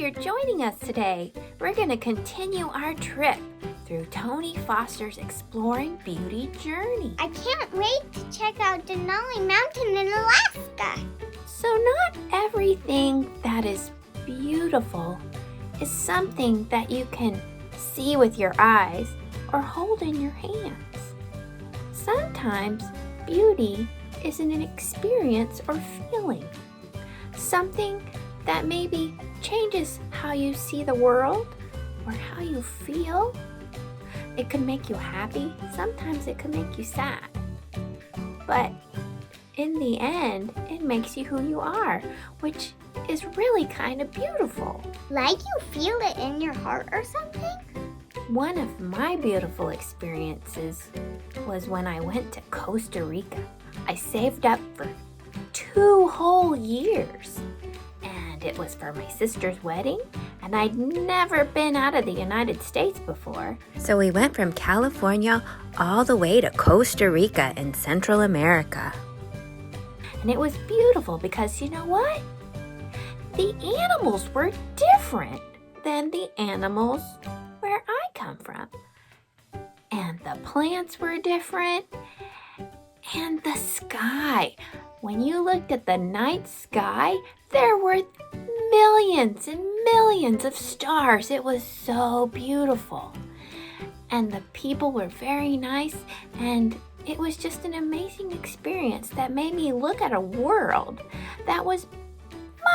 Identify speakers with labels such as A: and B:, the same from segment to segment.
A: you're joining us today. We're going to continue our trip through Tony Foster's Exploring Beauty journey.
B: I can't wait to check out Denali Mountain in Alaska.
A: So not everything that is beautiful is something that you can see with your eyes or hold in your hands. Sometimes beauty is an experience or feeling. Something that maybe changes how you see the world or how you feel. It can make you happy. Sometimes it can make you sad. But in the end, it makes you who you are, which is really kind of beautiful.
B: Like you feel it in your heart or something?
A: One of my beautiful experiences was when I went to Costa Rica. I saved up for 2 whole years. And it was for my sister's wedding, and I'd never been out of the United States before. So we went from California all the way to Costa Rica in Central America. And it was beautiful because you know what? The animals were different than the animals where I come from. And the plants were different. And the sky. When you looked at the night sky, there were millions and millions of stars. It was so beautiful. And the people were very nice, and it was just an amazing experience that made me look at a world that was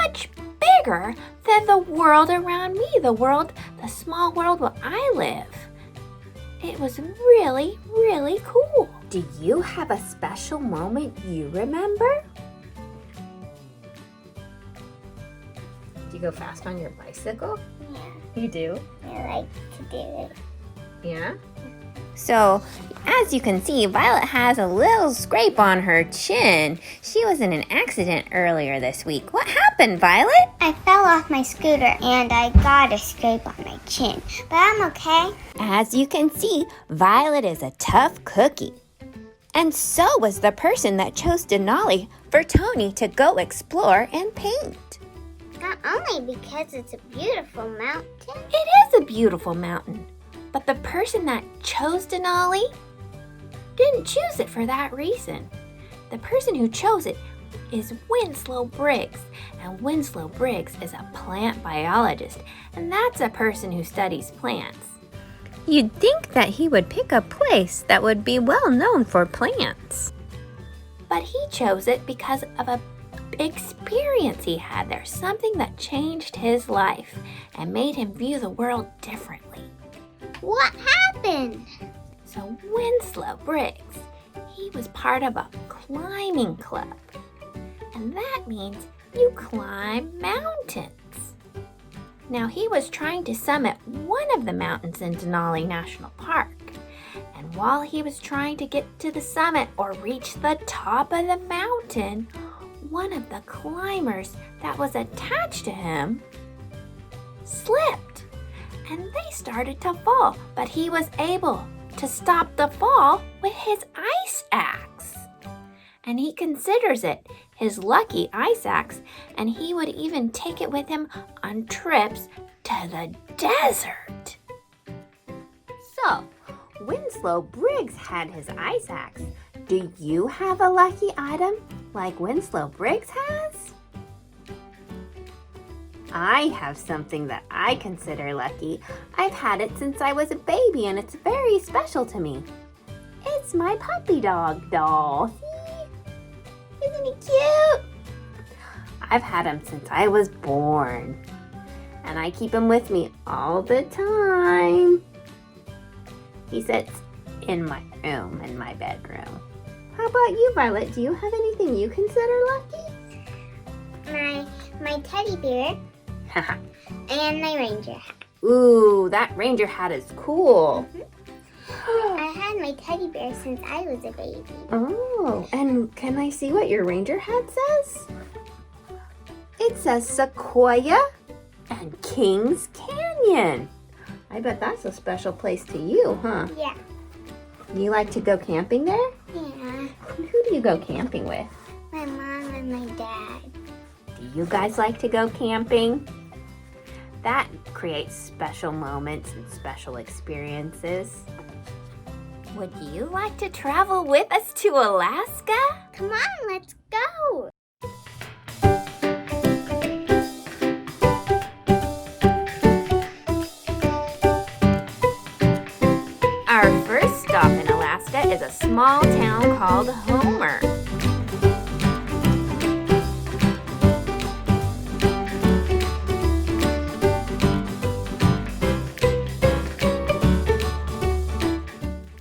A: much bigger than the world around me, the small world where I live. It was really, really cool. Do you have a special moment you remember? Do you go fast on your bicycle?
B: Yeah,
A: You do?
B: I like to do it.
A: Yeah? So, as you can see, Violet has a little scrape on her chin. She was in an accident earlier this week. What happened, Violet?
B: I fell off my scooter and I got a scrape on my chin, but I'm okay.
A: As you can see, Violet is a tough cookie. And so was the person that chose Denali for Tony to go explore and paint.
B: Not only because it's a beautiful mountain.
A: It is a beautiful mountain, but the person that chose Denali didn't choose it for that reason. The person who chose it is Winslow Briggs, and Winslow Briggs is a plant biologist, and that's a person who studies plants. You'd think that he would pick a place that would be well known for plants. But he chose it because of a experience he had there, something that changed his life and made him view the world differently.
B: What happened?
A: So Winslow Briggs, he was part of a climbing club. And that means you climb mountains. Now he was trying to summit one of the mountains in Denali National Park. And while he was trying to get to the summit or reach the top of the mountain, one of the climbers that was attached to him slipped. And they started to fall, but he was able to stop the fall with his ice axe. And he considers it his lucky ice axe, and he would even take it with him on trips to the desert. So, Winslow Briggs had his ice axe. Do you have a lucky item like Winslow Briggs has? I have something that I consider lucky. I've had it since I was a baby, and it's very special to me. It's my puppy dog doll. See? Isn't he cute? I've had him since I was born, and I keep him with me all the time. He sits in my room, in my bedroom. How about you, Violet? Do you have anything you consider lucky?
B: My teddy bear and my ranger hat.
A: Ooh, that ranger hat is cool.
B: I had my teddy bear since I was a baby.
A: Oh, and can I see what your ranger hat says? It says Sequoia and Kings Canyon. I bet that's a special place to you, huh?
B: Yeah.
A: You like to go camping there?
B: Yeah.
A: Who do you go camping with?
B: My mom and my dad.
A: Do you guys like to go camping? That creates special moments and special experiences. Would you like to travel with us to Alaska?
B: Come on, let's go.
A: Our first stop in Alaska is a small town called Homer.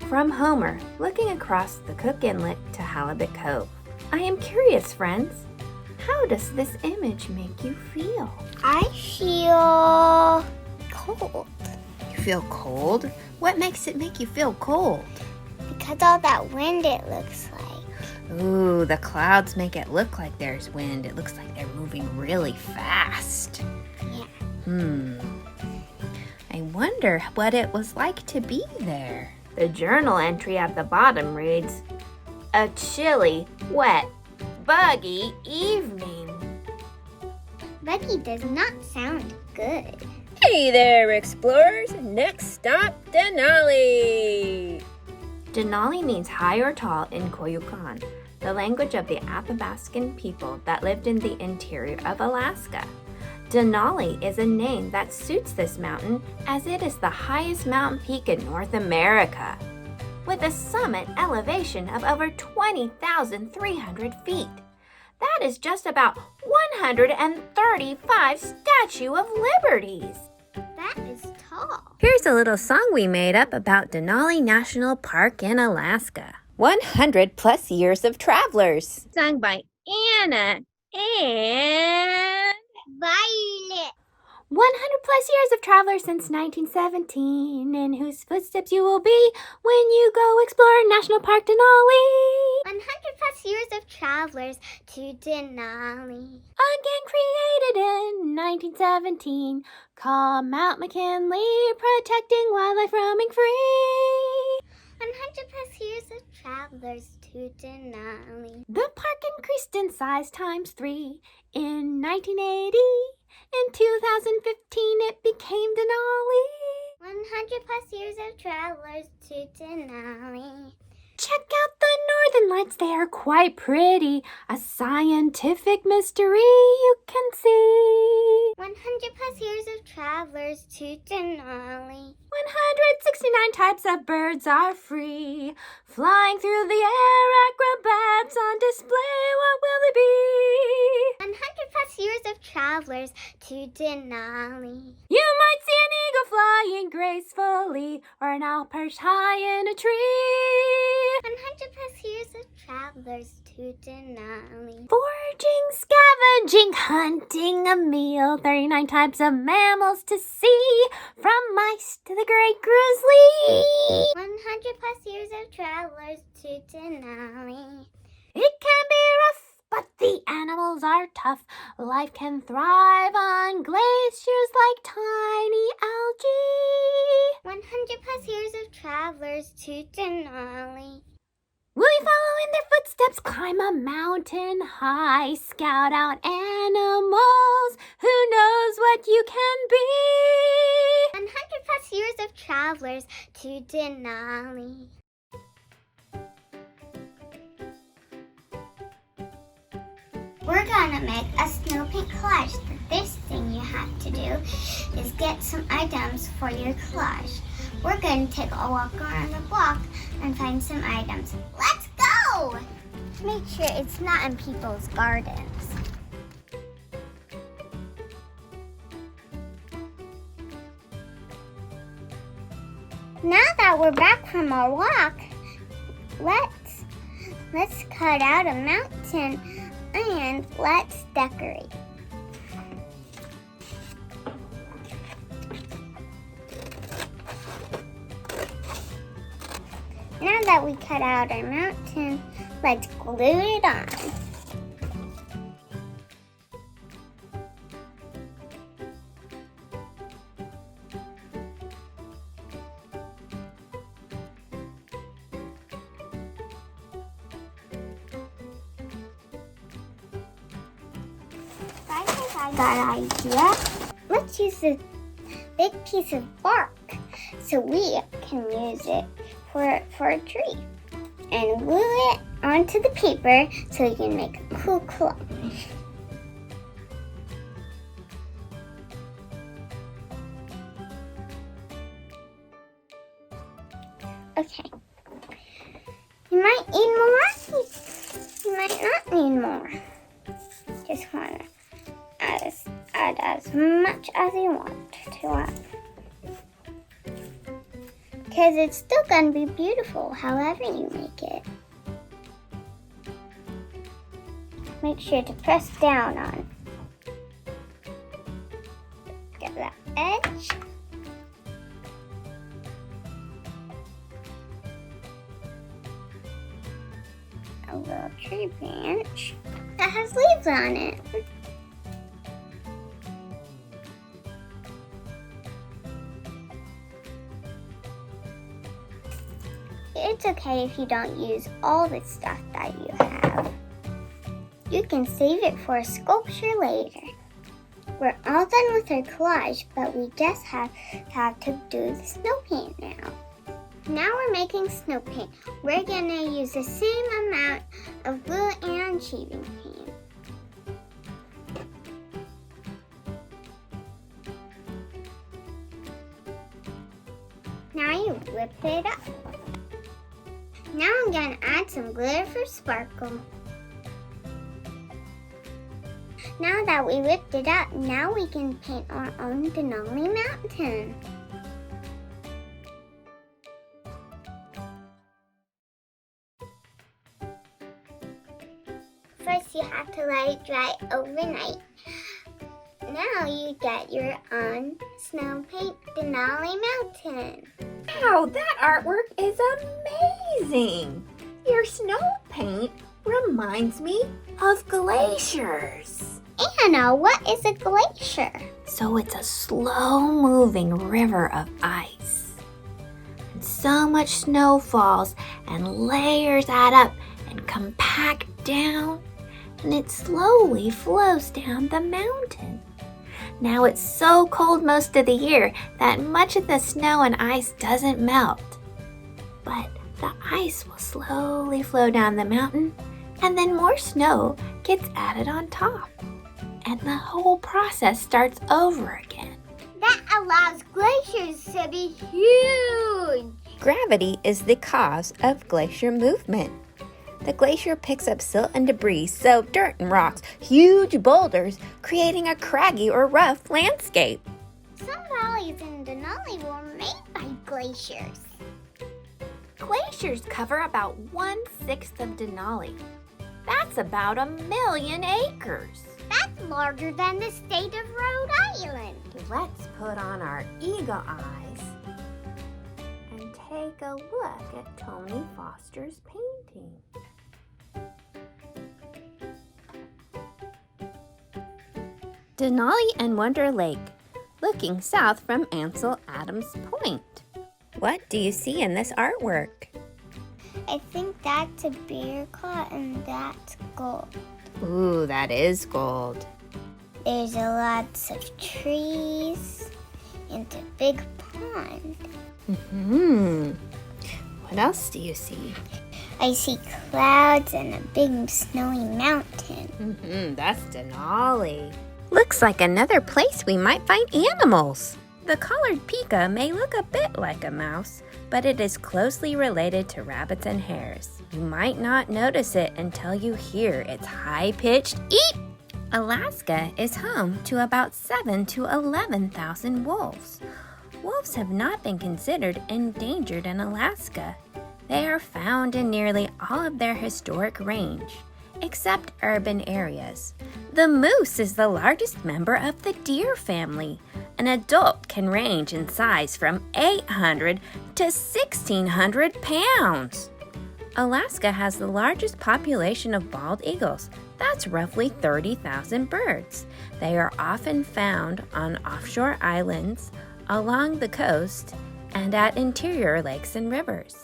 A: From Homer, looking across the Cook Inlet to Halibut Cove. I am curious, friends, how does this image make you feel?
B: I feel cold.
A: You feel cold? What makes it make you feel cold?
B: Because all that wind it looks like.
A: Ooh, the clouds make it look like there's wind. It looks like they're moving really fast.
B: Yeah.
A: I wonder what it was like to be there. The journal entry at the bottom reads, "A chilly, wet, buggy evening."
B: Buggy does not sound good.
A: Hey there, explorers! Next stop, Denali! Denali means high or tall in Koyukon, the language of the Athabascan people that lived in the interior of Alaska. Denali is a name that suits this mountain as it is the highest mountain peak in North America, with a summit elevation of over 20,300 feet. That is just about 135 Statue of Liberties.
B: That is tall.
A: Here's a little song we made up about Denali National Park in Alaska. 100 plus years of travelers. Sung by Anna and
B: Violet.
A: 100 plus years of travelers since 1917, in whose footsteps you will be when you go explore National Park Denali.
B: 100 plus years of travelers to Denali.
A: Again created in 1917, call Mount McKinley, protecting wildlife roaming free.
B: 100 plus years of travelers to Denali.
A: The park increased in size times 3 in 1980. In 2015, it became Denali.
B: 100 plus years of travelers to Denali.
A: Check out the northern lights, they are quite pretty. A scientific mystery you can see.
B: 100 plus years of travelers to Denali.
A: 169 types of birds are free. Flying through the air, acrobats on display, what will they be?
B: 100 plus years of travelers to Denali.
A: You might see an eagle flying gracefully, or an owl perched high in a tree.
B: 100 plus years of travelers to Denali.
A: Foraging, scavenging, hunting a meal, 39 types of mammals to see, from mice to the great grizzly.
B: 100 plus years of travelers to Denali.
A: It can be rough, but the animals are tough. Life can thrive on glaciers like tiny algae.
B: 100 plus years of travelers to Denali.
A: Will you follow in their footsteps, climb a mountain high, scout out animals? Who knows what you can be?
B: 100 plus years of travelers to Denali. We're gonna make a snow paint collage. The first thing you have to do is get some items for your collage. We're going to take a walk around the block and find some items. Let's go! Make sure it's not in people's gardens. Now that we're back from our walk, let's cut out a mountain and let's decorate. Now that we cut out our mountain, let's glue it on. I think I got an idea. Let's use the big piece of bark so we can use it for a tree. And glue it onto the paper so you can make a cool clock. Okay. You might need more. You might not need more. Just want to add as much as you want to add. Because it's still going to be beautiful however you make it. Make sure to press down on it. Get that edge. A little tree branch that has leaves on it. It's okay if you don't use all the stuff that you have. You can save it for a sculpture later. We're all done with our collage, but we just have to do the snow paint now. Now we're making snow paint. We're gonna use the same amount of glue and shaving paint. Now you whip it up. Now I'm gonna add some glitter for sparkle. Now that we whipped it up, now we can paint our own Denali Mountain. First, you have to let it dry overnight. Now you get your own snow paint Denali Mountain.
A: Wow, that artwork is amazing! Your snow paint reminds me of glaciers.
B: Anna, what is a glacier?
A: So it's a slow-moving river of ice. And so much snow falls and layers add up and compact down, and it slowly flows down the mountain. Now it's so cold most of the year that much of the snow and ice doesn't melt. But the ice will slowly flow down the mountain, and then more snow gets added on top. And the whole process starts over again.
B: That allows glaciers to be huge.
C: Gravity is the cause of glacier movement. The glacier picks up silt and debris, so dirt and rocks, huge boulders, creating a craggy or rough landscape.
B: Some valleys in Denali were made by glaciers.
A: Glaciers cover about 1/6 of Denali. That's about 1,000,000 acres.
B: That's larger than the state of Rhode Island.
A: Let's put on our eagle eyes and take a look at Tony Foster's painting. Denali and Wonder Lake, looking south from Ansel Adams Point.
C: What do you see in this artwork?
B: I think that's a bear claw and that's gold.
C: Ooh, that is gold.
B: There's lots of trees and a big pond.
C: What else do you see?
B: I see clouds and a big snowy mountain.
C: That's Denali. Looks like another place we might find animals.
A: The collared pika may look a bit like a mouse, but it is closely related to rabbits and hares. You might not notice it until you hear its high-pitched eep. Alaska is home to about 7,000 to 11,000 wolves. Wolves have not been considered endangered in Alaska. They are found in nearly all of their historic range, except urban areas. The moose is the largest member of the deer family. An adult can range in size from 800 to 1,600 pounds. Alaska has the largest population of bald eagles. That's roughly 30,000 birds. They are often found on offshore islands, along the coast, and at interior lakes and rivers.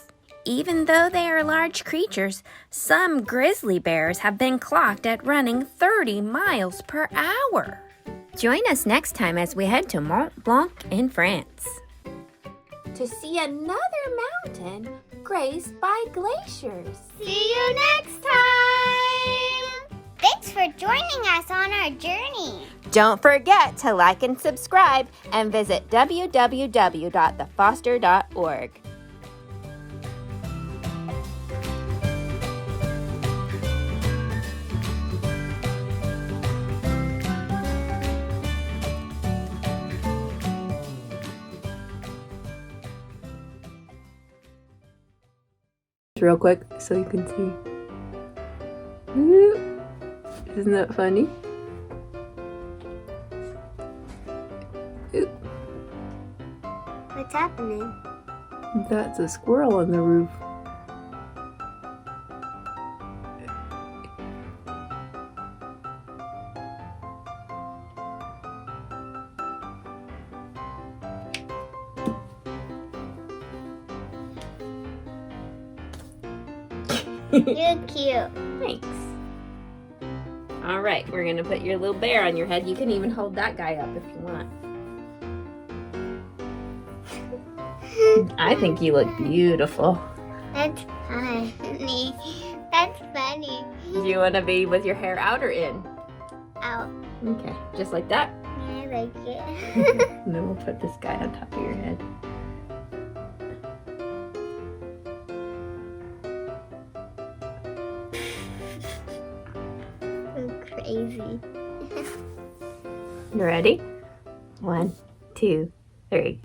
A: Even though they are large creatures, some grizzly bears have been clocked at running 30 miles per hour.
C: Join us next time as we head to Mont Blanc in France
A: To see another mountain graced by glaciers.
B: See you next time! Thanks for joining us on our journey.
C: Don't forget to like and subscribe and visit www.thefoster.org.
D: Real quick so you can see. Isn't that funny?
B: What's happening?
D: That's a squirrel on the roof.
B: You're cute.
C: Thanks. All right, we're going to put your little bear on your head. You can even hold that guy up if you want. I think you look beautiful.
B: That's funny. That's funny.
C: Do you want to be with your hair out or in?
B: Out.
C: Okay, just like that.
B: I like it.
D: And then we'll put this guy on top of your head.
B: I'm crazy.
C: You ready? 1, 2, 3.